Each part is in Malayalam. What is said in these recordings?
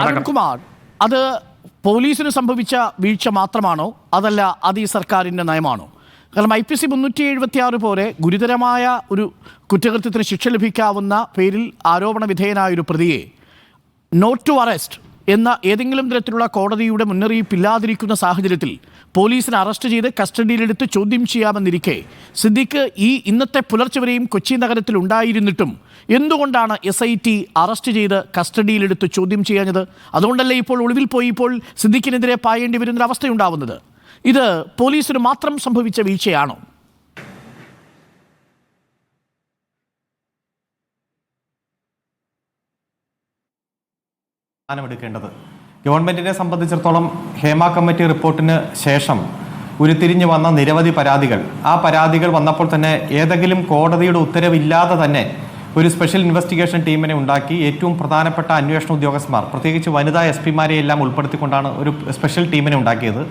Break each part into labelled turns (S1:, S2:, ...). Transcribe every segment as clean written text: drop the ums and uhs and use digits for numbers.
S1: അരുൺകുമാർ, അത് പോലീസിന് സംഭവിച്ച വീഴ്ച മാത്രമാണോ, അതല്ല അത് ഈ സർക്കാരിൻ്റെ നയമാണോ? കാരണം IPC 376 പോലെ ഗുരുതരമായ ഒരു കുറ്റകൃത്യത്തിന് ശിക്ഷ ലഭിക്കാവുന്ന പേരിൽ ആരോപണ വിധേയനായൊരു പ്രതിയെ നോട്ട് ടു അറസ്റ്റ് എന്ന ഏതെങ്കിലും തരത്തിലുള്ള കോടതിയുടെ മുന്നറിയിപ്പില്ലാതിരിക്കുന്ന സാഹചര്യത്തിൽ പോലീസിനെ അറസ്റ്റ് ചെയ്ത് കസ്റ്റഡിയിലെടുത്ത് ചോദ്യം ചെയ്യാമെന്നിരിക്കെ സിദ്ദിഖ് ഈ ഇന്നത്തെ പുലർച്ചെ വരെയും കൊച്ചി നഗരത്തിൽ ഉണ്ടായിരുന്നിട്ടും എന്തുകൊണ്ടാണ് SIT അറസ്റ്റ് ചെയ്ത് കസ്റ്റഡിയിലെടുത്ത് ചോദ്യം ചെയ്യാഞ്ഞത്? അതുകൊണ്ടല്ലേ ഇപ്പോൾ ഒളിവിൽ പോയി ഇപ്പോൾ സിദ്ദിഖിനെതിരെ പായേണ്ടി വരുന്നൊരവസ്ഥയുണ്ടാവുന്നത്? ഇത് പോലീസിന് മാത്രം സംഭവിച്ച വീഴ്ചയാണോ?
S2: എടുക്കേണ്ടത് ഗവൺമെന്റിനെ സംബന്ധിച്ചിടത്തോളം ഹേമ കമ്മിറ്റി റിപ്പോർട്ടിന് ശേഷം ഉരുത്തിരിഞ്ഞു വന്ന നിരവധി പരാതികൾ, ആ പരാതികൾ വന്നപ്പോൾ തന്നെ ഏതെങ്കിലും കോടതിയുടെ ഉത്തരവില്ലാതെ തന്നെ ഒരു സ്പെഷ്യൽ ഇൻവെസ്റ്റിഗേഷൻ ടീമിനെ ഉണ്ടാക്കി ഏറ്റവും പ്രധാനപ്പെട്ട അന്വേഷണ ഉദ്യോഗസ്ഥന്മാർ, പ്രത്യേകിച്ച് വനിതാ SP-മാരെ എല്ലാം ഉൾപ്പെടുത്തിക്കൊണ്ടാണ് ഒരു സ്പെഷ്യൽ ടീമിനെ ഉണ്ടാക്കിയത്.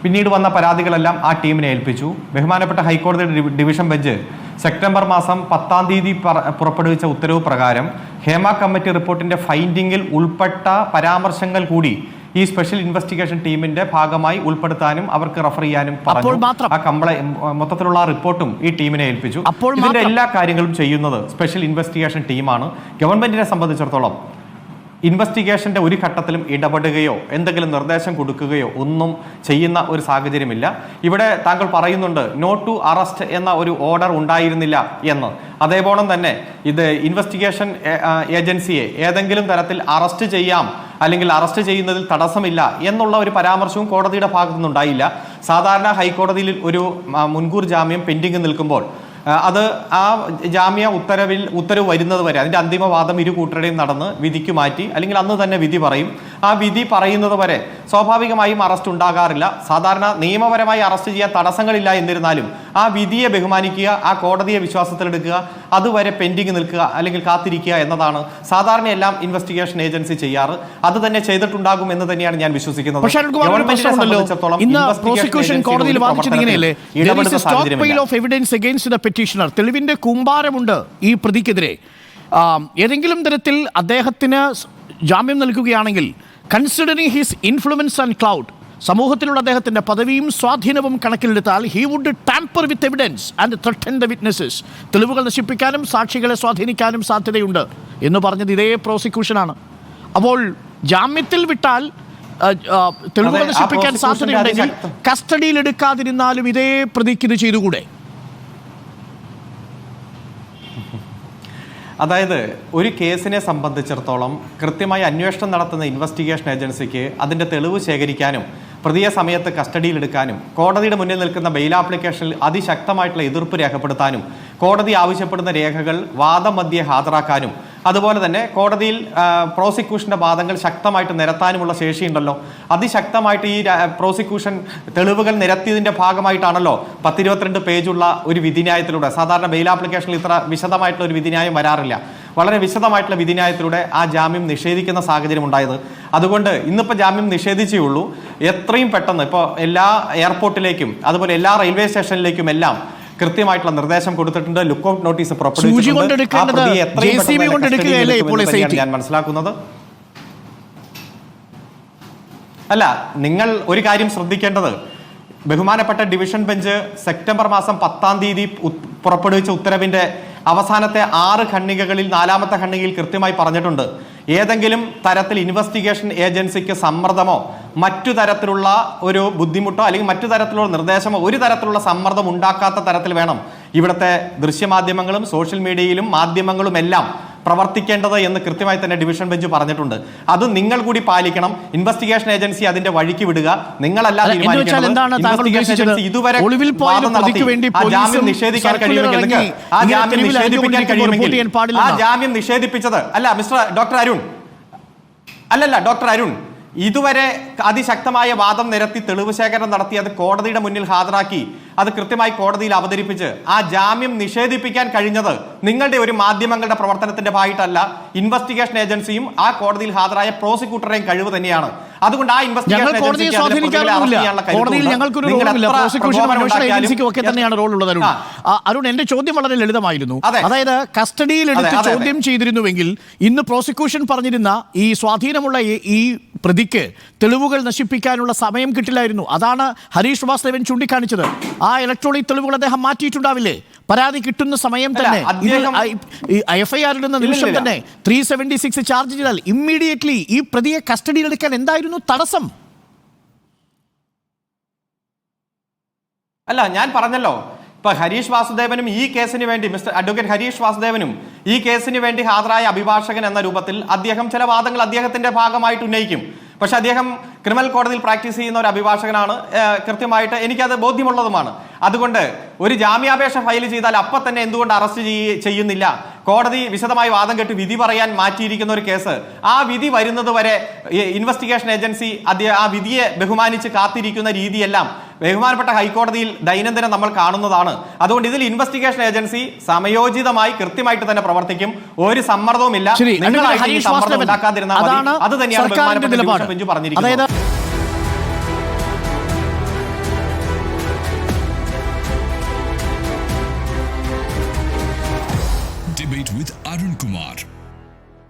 S2: പിന്നീട് വന്ന പരാതികളെല്ലാം ആ ടീമിനെ ഏൽപ്പിച്ചു. ബഹുമാനപ്പെട്ട ഹൈക്കോടതി ഡിവിഷൻ ബെഞ്ച് സെപ്റ്റംബർ മാസം 10-ാം തീയതി പുറപ്പെടുവിച്ച ഉത്തരവ് പ്രകാരം ഹേമ കമ്മിറ്റി റിപ്പോർട്ടിന്റെ ഫൈൻഡിങ്ങിൽ ഉൾപ്പെട്ട പരാമർശങ്ങൾ കൂടി ഈ സ്പെഷ്യൽ ഇൻവെസ്റ്റിഗേഷൻ ടീമിന്റെ ഭാഗമായി ഉൾപ്പെടുത്താനും അവർക്ക് റെഫർ ചെയ്യാനും പറഞ്ഞു. ആ മൊത്തത്തിലുള്ള റിപ്പോർട്ടും ഈ ടീമിനെ ഏൽപ്പിച്ചു. ഇതിന്റെ എല്ലാ കാര്യങ്ങളും ചെയ്യുന്നത് സ്പെഷ്യൽ ഇൻവെസ്റ്റിഗേഷൻ ടീമാണ്. ഗവൺമെന്റിനെ സംബന്ധിച്ചിടത്തോളം ഇൻവെസ്റ്റിഗേഷന്റെ ഒരു ഘട്ടത്തിലും ഇടപെടുകയോ എന്തെങ്കിലും നിർദ്ദേശം കൊടുക്കുകയോ ഒന്നും ചെയ്യുന്ന ഒരു സാഹചര്യമില്ല. ഇവിടെ താങ്കൾ പറയുന്നുണ്ട് നോട്ട് ടു അറസ്റ്റ് എന്ന ഒരു ഓർഡർ ഉണ്ടായിരുന്നില്ല എന്ന്. അതേപോലെ തന്നെ ഇത് ഇൻവെസ്റ്റിഗേഷൻ ഏജൻസിയെ ഏതെങ്കിലും തരത്തിൽ അറസ്റ്റ് ചെയ്യാം അല്ലെങ്കിൽ അറസ്റ്റ് ചെയ്യുന്നതിൽ തടസ്സമില്ല എന്നുള്ള ഒരു പരാമർശവും കോടതിയുടെ ഭാഗത്തു നിന്നുണ്ടായില്ല. സാധാരണ ഹൈക്കോടതിയിൽ ഒരു മുൻകൂർ ജാമ്യം പെൻഡിങ് നിൽക്കുമ്പോൾ അത് ആ ജാമ്യ ഉത്തരവ് വരുന്നത് വരെ അതിന്റെ അന്തിമവാദം ഇരു കൂട്ടരുടെയും നടന്ന് വിധിക്ക് മാറ്റി അല്ലെങ്കിൽ അന്ന് തന്നെ വിധി പറയും. ആ വിധി പറയുന്നത് വരെ സ്വാഭാവികമായും അറസ്റ്റ് ഉണ്ടാകാറില്ല. സാധാരണ നിയമപരമായി അറസ്റ്റ് ചെയ്യാൻ തടസ്സങ്ങളില്ല എന്നിരുന്നാലും ആ വിധിയെ ബഹുമാനിക്കുക, ആ കോടതിയെ വിശ്വാസത്തിലെടുക്കുക, അതുവരെ പെൻഡിങ് നിൽക്കുക അല്ലെങ്കിൽ കാത്തിരിക്കുക എന്നതാണ് സാധാരണ എല്ലാം ഇൻവെസ്റ്റിഗേഷൻ ഏജൻസി ചെയ്യാറ്. അത് തന്നെ ചെയ്തിട്ടുണ്ടാകും എന്ന് തന്നെയാണ് ഞാൻ വിശ്വസിക്കുന്നത്.
S1: തെളിവിന്റെ കൂമ്പാരമുണ്ട് ഈ പ്രതിക്കെതിരെ. ഏതെങ്കിലും തരത്തിൽ അദ്ദേഹത്തിന് ജാമ്യം നൽകുകയാണെങ്കിൽ considering his influence and clout, സമൂഹത്തിലുള്ള അദ്ദേഹത്തിന്റെ പദവിയും സ്വാധീനവും കണക്കിലെടുത്താൽ he would tamper with evidence and threaten the witnesses, തെളിവുകൾ നശിപ്പിക്കാനും സാക്ഷികളെ സ്വാധീനിക്കാനും സാധ്യതയുണ്ട് എന്ന് പറഞ്ഞത് ഇതേ പ്രോസിക്യൂഷനാണ്. അപ്പോൾ ജാമ്യത്തിൽ വിട്ടാൽ തെളിവുകൾ നശിപ്പിക്കാൻ സാധ്യതയുണ്ടെങ്കിൽ കസ്റ്റഡിയിൽ എടുക്കാതിരുന്നാലും ഇതേ പ്രതിക്ക് ഇത് ചെയ്തുകൂടെ?
S2: അതായത് ഒരു കേസിനെ സംബന്ധിച്ചിടത്തോളം കൃത്യമായി അന്വേഷണം നടത്തുന്ന ഇൻവെസ്റ്റിഗേഷൻ ഏജൻസിക്ക് അതിൻ്റെ തെളിവ് ശേഖരിക്കാനും പ്രതിയെ സമയത്ത് കസ്റ്റഡിയിലെടുക്കാനും കോടതിയുടെ മുന്നിൽ നിൽക്കുന്ന ബെയിൽ ആപ്ലിക്കേഷനിൽ അതിശക്തമായിട്ടുള്ള എതിർപ്പ് രേഖപ്പെടുത്താനും കോടതി ആവശ്യപ്പെടുന്ന രേഖകൾ വാദമധ്യേ ഹാജരാക്കാനും അതുപോലെ തന്നെ കോടതിയിൽ പ്രോസിക്യൂഷന്റെ വാദങ്ങൾ ശക്തമായിട്ട് നിരത്താനുമുള്ള ശേഷിയുണ്ടല്ലോ. അതിശക്തമായിട്ട് ഈ പ്രോസിക്യൂഷൻ തെളിവുകൾ നിരത്തിയതിന്റെ ഭാഗമായിട്ടാണല്ലോ 10-22 പേജുള്ള ഒരു വിധിന്യായത്തിലൂടെ, സാധാരണ ബെയിൽ ആപ്ലിക്കേഷനിൽ ഇത്ര വിശദമായിട്ടുള്ള ഒരു വിധിന്യായം വരാറില്ല, വളരെ വിശദമായിട്ടുള്ള വിധിന്യായത്തിലൂടെ ആ ജാമ്യം നിഷേധിക്കുന്ന സാഹചര്യം ഉണ്ടായത്. അതുകൊണ്ട് ഇന്നിപ്പോൾ ജാമ്യം നിഷേധിച്ചേ ഉള്ളൂ. എത്രയും പെട്ടെന്ന് ഇപ്പോൾ എല്ലാ എയർപോർട്ടിലേക്കും അതുപോലെ എല്ലാ റെയിൽവേ സ്റ്റേഷനിലേക്കും എല്ലാം കൃത്യമായിട്ടുള്ള നിർദ്ദേശം കൊടുത്തിട്ടുണ്ട്. ലുക്കൌട്ട് നോട്ടീസ് പുറപ്പെടുവിച്ചിട്ടുണ്ട്. ഞാൻ മനസ്സിലാക്കുന്നത് അല്ല, നിങ്ങൾ ഒരു കാര്യം ശ്രദ്ധിക്കേണ്ടത്, ബഹുമാനപ്പെട്ട ഡിവിഷൻ ബെഞ്ച് സെപ്റ്റംബർ മാസം 10-ാം തീയതി പുറപ്പെടുവിച്ച ഉത്തരവിന്റെ അവസാനത്തെ 6 ഖണ്ഡികകളിൽ 4-ാമത്തെ ഖണ്ഡികയിൽ കൃത്യമായി പറഞ്ഞിട്ടുണ്ട്, ഏതെങ്കിലും തരത്തിൽ ഇൻവെസ്റ്റിഗേഷൻ ഏജൻസിക്ക് സമ്മർദ്ദമോ മറ്റു തരത്തിലുള്ള ഒരു ബുദ്ധിമുട്ടോ അല്ലെങ്കിൽ മറ്റു തരത്തിലുള്ള നിർദ്ദേശമോ ഒരു തരത്തിലുള്ള സമ്മർദ്ദം ഉണ്ടാക്കാത്ത തരത്തിൽ വേണം ഇവിടുത്തെ ദൃശ്യമാധ്യമങ്ങളും സോഷ്യൽ മീഡിയയിലും മാധ്യമങ്ങളും എല്ലാം പ്രവർത്തിക്കേണ്ടത് എന്ന് കൃത്യമായി തന്നെ ഡിവിഷൻ ബെഞ്ച് പറഞ്ഞിട്ടുണ്ട്. അത് നിങ്ങൾ കൂടി പാലിക്കണം. ഇൻവെസ്റ്റിഗേഷൻ ഏജൻസി അതിന്റെ വഴിക്ക് വിടുക, നിങ്ങളല്ല തീരുമാനിക്കേണ്ടത്. ഇതുവരെ ജാമ്യം നിഷേധിക്കാൻ കഴിയുമെങ്കിൽ ആ ജാമ്യം നിഷേധിപ്പിക്കാൻ കഴിയുമെങ്കിൽ ആ ജാമ്യം നിഷേധിപ്പിച്ചത് അല്ല മിസ്റ്റർ ഡോക്ടർ അരുൺ, അല്ലല്ല ഡോക്ടർ അരുൺ, ഇതുവരെ അതിശക്തമായ വാദം നിരത്തി തെളിവ് ശേഖരണം നടത്തി അത് കോടതിയുടെ മുന്നിൽ ഹാജരാക്കി അത് കൃത്യമായി കോടതിയിൽ അവതരിപ്പിച്ച് ആ ജാമ്യം നിഷേധിപ്പിക്കാൻ കഴിഞ്ഞത് നിങ്ങളുടെ ഒരു മാധ്യമങ്ങളുടെ പ്രവർത്തനത്തിന്റെ ഭാഗമായിട്ടല്ല, ഇൻവെസ്റ്റിഗേഷൻ ഏജൻസിയും ആ കോടതിയിൽ ഹാജരായ പ്രോസിക്യൂട്ടറുടെയും കഴിവ് തന്നെയാണ്. അതുകൊണ്ട് ആ
S1: ഞങ്ങൾ കോടതിയെ സ്വാധീനിക്കാറൊന്നുമില്ല. കോടതിയിൽ ഞങ്ങൾക്കൊരു റോളുമില്ല. പ്രോസിക്യൂഷനും അന്വേഷണ ഏജൻസിക്കും ഒക്കെ തന്നെയാണ് റോൾ ഉള്ളത്. അരുൺ, എന്റെ ചോദ്യം വളരെ ലളിതമായിരുന്നു. അതായത് കസ്റ്റഡിയിൽ എടുത്ത് ചോദ്യം ചെയ്തിരുന്നുവെങ്കിൽ ഇന്ന് പ്രോസിക്യൂഷൻ പറഞ്ഞിരുന്ന ഈ സ്വാധീനമുള്ള ഈ പ്രതിക്ക് തെളിവുകൾ നശിപ്പിക്കാനുള്ള സമയം കിട്ടില്ലായിരുന്നു. അതാണ് ഹരീഷ് വാസുദേവൻ ചൂണ്ടിക്കാണിച്ചത്. ആ ഇലക്ട്രോണിക് തെളിവുകൾ അദ്ദേഹം മാറ്റിയിട്ടുണ്ടാവില്ലേ? പരാതി കിട്ടുന്ന സമയം തന്നെ FIR ഇടുന്ന നിമിഷം തന്നെ 376 ചാർജ് ചെയ്താൽ ഇമ്മീഡിയറ്റ്ലി ഈ പ്രതിയെ കസ്റ്റഡിയിലെടുക്കാൻ എന്തായിരുന്നു തടസ്സം?
S2: അല്ല, ഞാൻ പറഞ്ഞല്ലോ, ഇപ്പൊ ഹരീഷ് വാസുദേവനും ഈ കേസിന് വേണ്ടി അഡ്വക്കേറ്റ് ഹരീഷ് വാസുദേവനും ഈ കേസിന് വേണ്ടി ഹാജരായ അഭിഭാഷകൻ എന്ന രൂപത്തിൽ അദ്ദേഹം ചില വാദങ്ങൾ അദ്ദേഹത്തിന്റെ ഭാഗമായിട്ട് ഉന്നയിക്കും. പക്ഷെ അദ്ദേഹം ക്രിമിനൽ കോടതിയിൽ പ്രാക്ടീസ് ചെയ്യുന്ന ഒരു അഭിഭാഷകനാണ്, കൃത്യമായിട്ട് എനിക്കത് ബോധ്യമുള്ളതുമാണ്. അതുകൊണ്ട് ഒരു ജാമ്യാപേക്ഷ ഫയൽ ചെയ്താൽ അപ്പം തന്നെ എന്തുകൊണ്ട് അറസ്റ്റ് ചെയ്യുന്നില്ല? കോടതി വിശദമായി വാദം കേട്ട് വിധി പറയാൻ മാറ്റിയിരിക്കുന്ന ഒരു കേസ്, ആ വിധി വരുന്നത് വരെ ഇൻവെസ്റ്റിഗേഷൻ ഏജൻസി ആ വിധിയെ ബഹുമാനിച്ച് കാത്തിരിക്കുന്ന രീതിയെല്ലാം ബഹുമാനപ്പെട്ട ഹൈക്കോടതിയിൽ ദൈനംദിനം നമ്മൾ കാണുന്നതാണ്. അതുകൊണ്ട് ഇതിൽ ഇൻവെസ്റ്റിഗേഷൻ ഏജൻസി സമയോചിതമായി കൃത്യമായിട്ട് തന്നെ പ്രവർത്തിക്കും. ഒരു സമ്മർദ്ദവുമില്ല. സമ്മർദ്ദം ഉണ്ടാക്കാതിരുന്നാൽ മതി. അത് തന്നെയാണ് ബഹുമാനപ്പെട്ട ബെഞ്ച് പറഞ്ഞിരിക്കുന്നത്.
S3: Debate with Arun Kumar.